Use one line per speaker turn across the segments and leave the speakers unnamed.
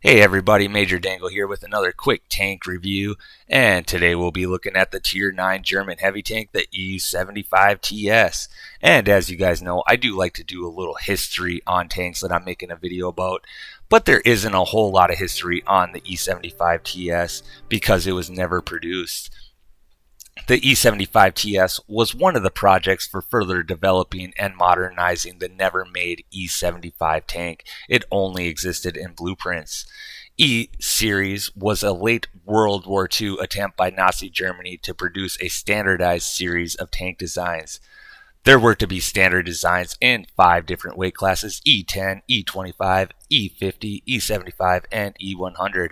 Hey everybody, Major Dangle here with another quick tank review, and today we'll be looking at the Tier 9 German heavy tank, the E75 TS. And as you guys know, I do like to do a little history on tanks that I'm making a video about, but there isn't a whole lot of history on the E75 TS because it was never produced. The E75 TS was one of the projects for further developing and modernizing the never-made E75 tank. It only existed in blueprints. E-Series was a late World War II attempt by Nazi Germany to produce a standardized series of tank designs. There were to be standard designs in 5 different weight classes: E10, E25, E50, E75, and E100,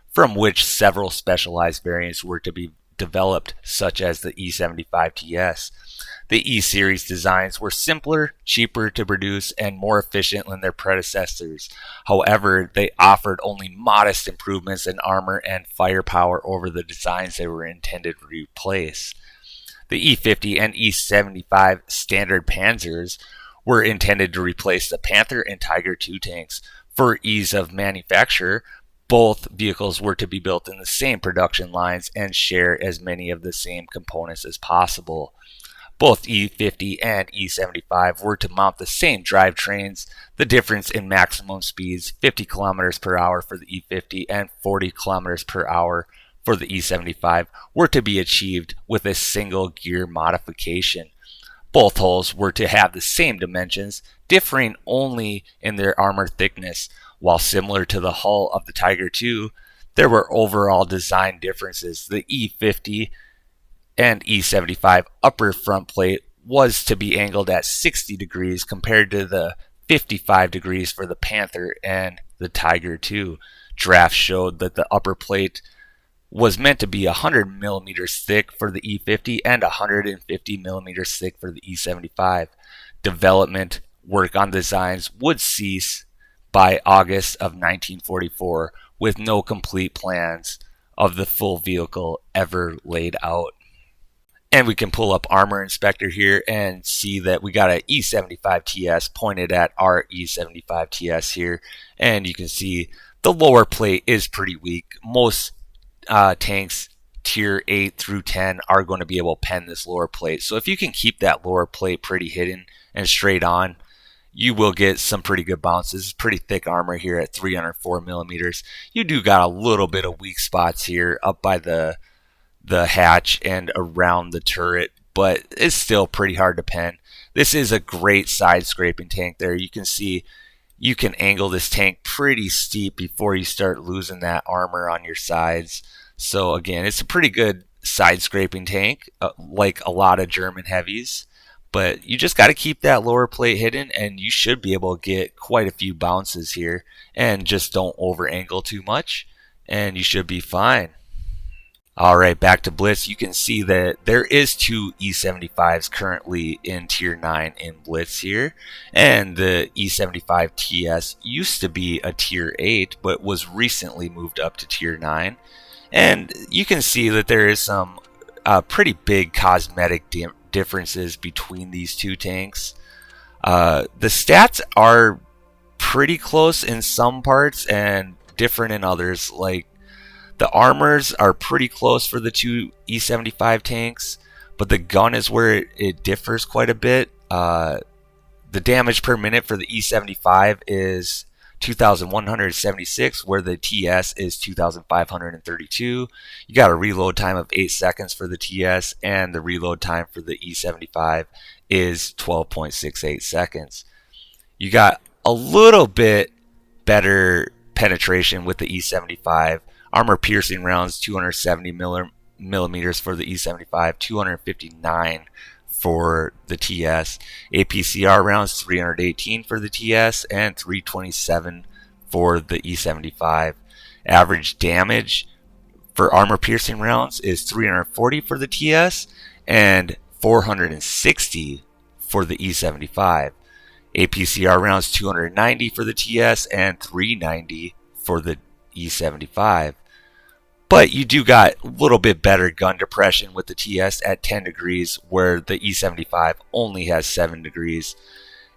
from which several specialized variants were to be developed, such as the E75 TS. The E-Series designs were simpler, cheaper to produce, and more efficient than their predecessors. However, they offered only modest improvements in armor and firepower over the designs they were intended to replace. The E50 and E75 standard Panzers were intended to replace the Panther and Tiger II tanks. For ease of manufacture, both vehicles were to be built in the same production lines and share as many of the same components as possible. Both E50 and E75 were to mount the same drivetrains. The difference in maximum speeds, 50 kilometers per hour for the E50 and 40 kilometers per hour for the E75, were to be achieved with a single gear modification. Both hulls were to have the same dimensions, differing only in their armor thickness. While similar to the hull of the Tiger II, there were overall design differences. The E50 and E75 upper front plate was to be angled at 60 degrees compared to the 55 degrees for the Panther and the Tiger II. Drafts showed that the upper plate was meant to be 100 millimeters thick for the E50 and 150 millimeters thick for the E75. Development work on designs would cease by August of 1944, with no complete plans of the full vehicle ever laid out. And we can pull up Armor Inspector here and see that we got an E75 TS pointed at our E75 TS here. And you can see the lower plate is pretty weak. Most tanks tier 8 through 10 are going to be able to pen this lower plate. So if you can keep that lower plate pretty hidden and straight on, you will get some pretty good bounces. It's pretty thick armor here at 304 millimeters. You do got a little bit of weak spots here up by the hatch and around the turret, but it's still pretty hard to pen. This is a great side scraping tank there. You can see you can angle this tank pretty steep before you start losing that armor on your sides. So again, it's a pretty good side scraping tank, like a lot of German heavies. But you just got to keep that lower plate hidden, and you should be able to get quite a few bounces here. And just don't over angle too much, and you should be fine. Alright, back to Blitz. You can see that there is 2 E75s currently in Tier 9 in Blitz here. And the E75 TS used to be a Tier 8, but was recently moved up to Tier 9. And you can see that there is some pretty big cosmetic differences between these two tanks. The stats are pretty close in some parts and different in others. Like, the armors are pretty close for the 2 E75 tanks, but the gun is where it differs quite a bit. The damage per minute for the E75 is 2,176, where the TS is 2,532. You got a reload time of 8 seconds for the TS, and the reload time for the E75 is 12.68 seconds. You got a little bit better penetration with the E75. Armor piercing rounds, 270 millimeters for the E75, 259 for the TS. APCR rounds, 318 for the TS and 327 for the E75. Average damage for armor piercing rounds is 340 for the TS and 460 for the E75. APCR rounds, 290 for the TS and 390 for the E75. But you do got a little bit better gun depression with the TS at 10 degrees, where the E75 only has 7 degrees.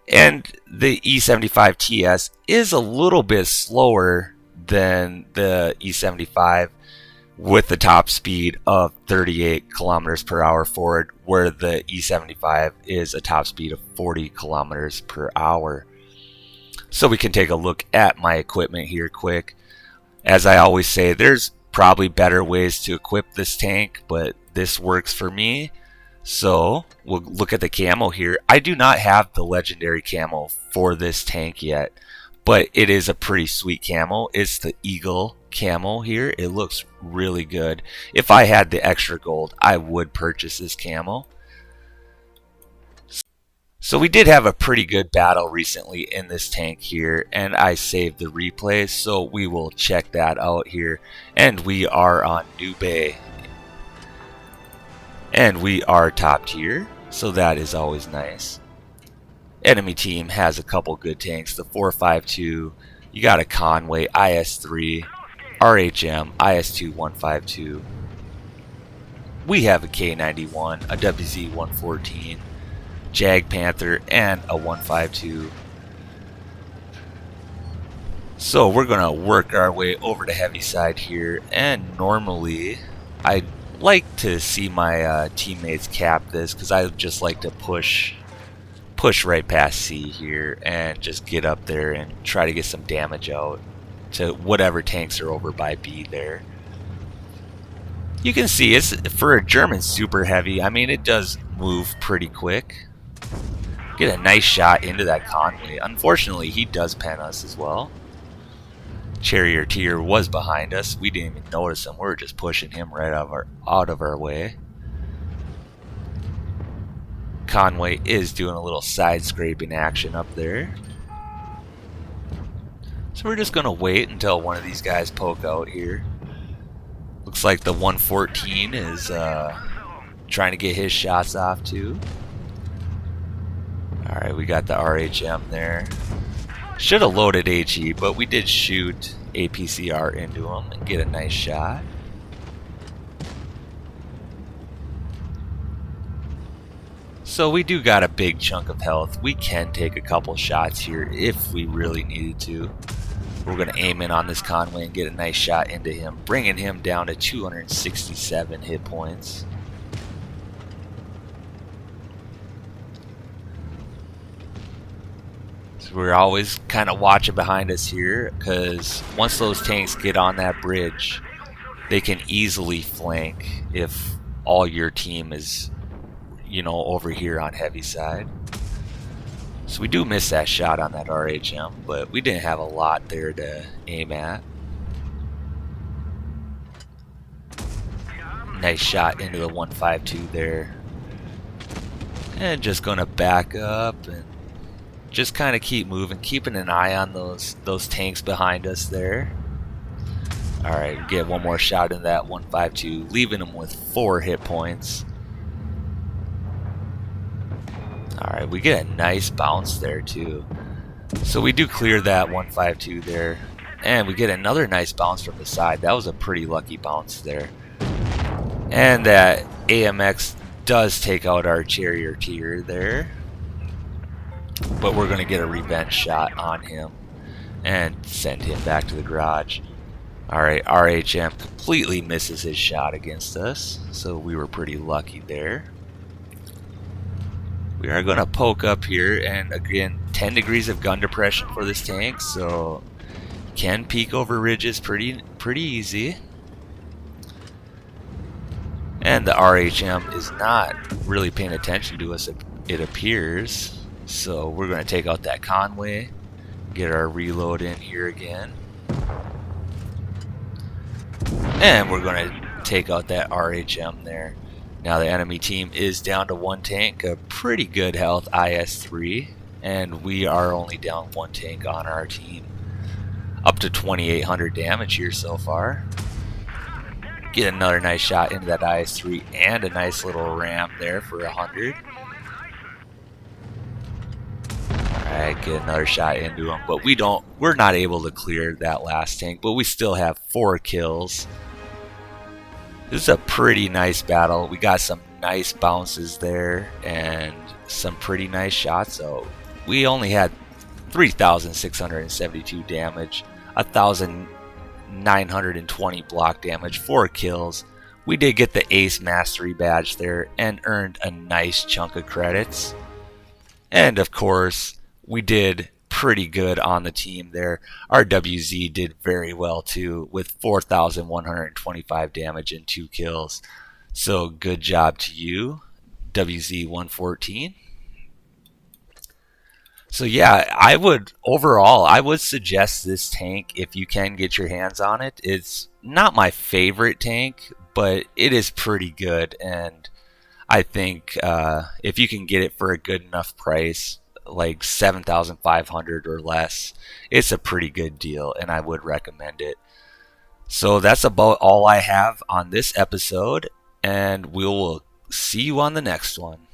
And the E75 TS is a little bit slower than the E75 with the top speed of 38 kilometers per hour forward, where the E75 is a top speed of 40 kilometers per hour. So we can take a look at my equipment here quick. As I always say, there's probably better ways to equip this tank, but this works for me. So we'll look at the camo here. I do not have the legendary camo for this tank yet, but it is a pretty sweet camo. It's the Eagle camo here. It looks really good. If I had the extra gold, I would purchase this camo. So we did have a pretty good battle recently in this tank here, and I saved the replay, so we will check that out here. And we are on New Bay, and we are top tier, so that is always nice. Enemy team has a couple good tanks, the 452, you got a Conway, IS-3, RHM, IS-2 152. We have a K91, a WZ 114, Jag Panther, and a 152. So we're gonna work our way over to heavy side here, and normally I like to see my teammates cap this, because I just like to push right past C here and just get up there and try to get some damage out to whatever tanks are over by B there. You can see it's for a German super heavy. I mean, it does move pretty quick. Get a nice shot into that Conway. Unfortunately, he does pen us as well. Charioteer was behind us. We didn't even notice him. We were just pushing him right out of our way. Conway is doing a little side scraping action up there. So we're just going to wait until one of these guys poke out here. Looks like the 114 is trying to get his shots off too. Alright, we got the RHM there. Should have loaded HE, but we did shoot APCR into him and get a nice shot. So we do got a big chunk of health. We can take a couple shots here if we really needed to. We're going to aim in on this Conway and get a nice shot into him, bringing him down to 267 hit points. So we're always kind of watching behind us here, because once those tanks get on that bridge, they can easily flank if all your team is, you know, over here on heavy side. So we do miss that shot on that RHM, but we didn't have a lot there to aim at. Nice shot into the 152 there. And just gonna back up and just kind of keep moving, keeping an eye on those tanks behind us there. Alright, get one more shot in that 152, leaving them with 4 hit points. Alright, we get a nice bounce there too. So we do clear that 152 there. And we get another nice bounce from the side. That was a pretty lucky bounce there. And that AMX does take out our Charioteer there. But we're going to get a revenge shot on him and send him back to the garage. Alright, RHM completely misses his shot against us. So we were pretty lucky there. We are going to poke up here, and again, 10 degrees of gun depression for this tank, so can peek over ridges pretty easy. And the RHM is not really paying attention to us, it appears. So we're going to take out that Conway, get our reload in here again. And we're going to take out that RHM there. Now the enemy team is down to 1 tank, a pretty good health IS-3, and we are only down 1 tank on our team. Up to 2,800 damage here so far. Get another nice shot into that IS-3 and a nice little ram there for 100. Alright, get another shot into him, but we're not able to clear that last tank, but we still have 4 kills. This is a pretty nice battle. We got some nice bounces there and some pretty nice shots. So we only had 3,672 damage, 920 block damage, 4 kills. We did get the Ace Mastery badge there and earned a nice chunk of credits. And of course, we did pretty good on the team there. Our WZ did very well too, with 4,125 damage and 2 kills. So good job to you, WZ114. So yeah, I would suggest this tank if you can get your hands on it. It's not my favorite tank, but it is pretty good, and I think if you can get it for a good enough price, like 7,500 or less, it's a pretty good deal, and I would recommend it. So that's about all I have on this episode, and we will see you on the next one.